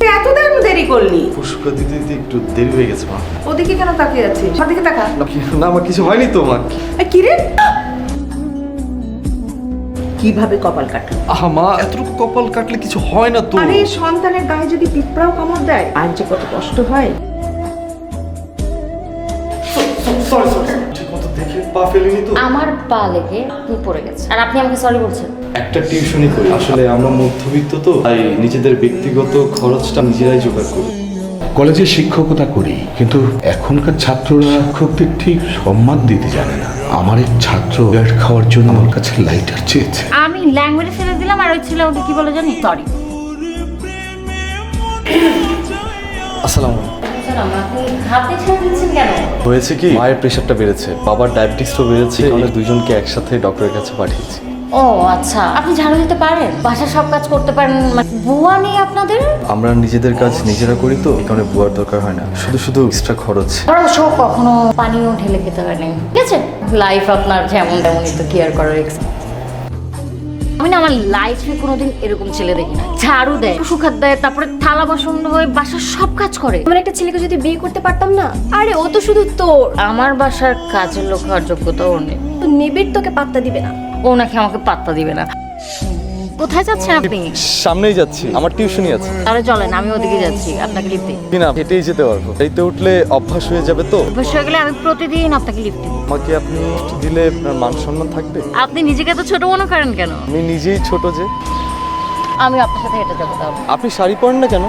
এত দেরি করলি? পুষ্পা দিতে দিতে একটু দেরি হয়ে গেছে মা। ওদিকে কেন তাকিয়ে আছিস? আমার দিকে তাকা। না মা, কিছু হয়নি তো মা। কি রে? কিভাবে কপাল কাটলো? আহা মা, এতটুকু কপাল কাটলে কিছু হয় না তো। আরে সন্তানের গায়ে যদি পিঁপড়াও কামড় দেয়, আর যে কত কষ্ট হয়। সরি সরি, ঠিক মতো দেখে পা ফেলিনি তো। আমার পা লেগে আপনি পড়ে গেছে আর আপনি আমাকে সরি বলছেন। একটা টিউশনই করি, আসলে আমরা মধ্যবিত্ত তো, তাই নিজেদের ব্যক্তিগত খরচটা নিজেরাই জোগাড় করি। কলেজে শিক্ষকতা করি, কিন্তু এখনকার ছাত্ররা শিক্ষকদের ঠিক সম্মান দিতে জানে না। আমার এক ছাত্র ব্যাট খাওয়ার জন্য আমার কাছে লাইটার চেয়েছে। আমি ল্যাঙ্গুয়েজে ছেড়ে দিলাম আর ওই ছেলে ওকে কি বলে জানি সরি। আসসালামু আপনি হাতে ছেড়ে দিচ্ছেন কেন? হয়েছে কি, মায়ের প্রেশারটা বেড়েছে, বাবার ডায়াবেটিসও বেড়েছে, তাহলে দুইজনকে একসাথে ডক্টরের কাছে পাঠিয়েছি। ও আচ্ছা, আপনি ঝাড়ু দিতে পারেন, বাসার সব কাজ করতে পারেন, মানে বুয়া নেই আপনাদের? আমরা নিজেদের কাজ নিজেরা করি তো, এই কারণে বুয়ার দরকার হয় না, শুধু শুধু এক্সট্রা খরচ। অবশ্য কখনো পানিও ঢেলে খেতে পারেনি, ঠিক আছে? লাইফ আপনার যেমন তেমনই তো কেয়ার করার আমি না আমার লাইফে কোনোদিন এরকম ছেলে দেখি না। ঝাড়ু দেয়, সুখাত দেয়, তারপরে থালা বাসন হয়ে বাসার সব কাজ করে। আমার একটা ছেলেকে যদি বিয়ে করতে পারতাম না, আরে ও তো শুধু তোর। আমার বাসার কাজের লোক হওয়ার যোগ্যতা ওর নেই। তো নিবিড় তোকে পাত্তা দিবে না। ও নাকি আমাকে পাত্তা দিবে না। কোথায় যাচ্ছেন আপনি? সামনেই যাচ্ছি, আমার টিউশনই আছে। তাহলে চলেন, আমি ওদিকে যাচ্ছি, আপনাকে লিফট দিই। কি না, হেঁটেই যেতে পারবো, এইতে উঠলে অভ্যাস হয়ে যাবে তো। অভ্যাস হয়ে গেলে আমি প্রতিদিন আপনাকে লিফট দিই। আমাকে আপনি দিলে আপনার মান সম্মান থাকবে। আপনি নিজেকে তো ছোট মনে করেন কেন? আমি নিজেই ছোট যে। আমি আপনার সাথে হেঁটে যাবো তাহলে। আপনি শাড়ি পরেন না কেন?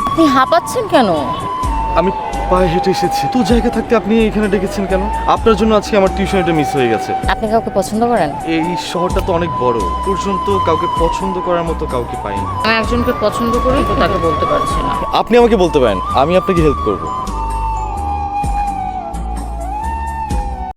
আপনি হাঁপাচ্ছেন কেন? আমি পায়ে হেঁটে এসেছি, তো জায়গা থাকতে আপনি এখানে ডেকেছেন কেন? আপনার জন্য আজকে আমার টিউশনটা মিস হয়ে গেছে। আপনি কাউকে পছন্দ করেন? এই শহরটা তো অনেক বড়, পর্যন্ত কাউকে পছন্দ করার মতো কাউকে পাইনি। আমি একজনকে পছন্দ করি তো তাকে বলতে পারছি না। আপনি আমাকে বলতে পারেন, আমি আপনাকে হেল্প করব।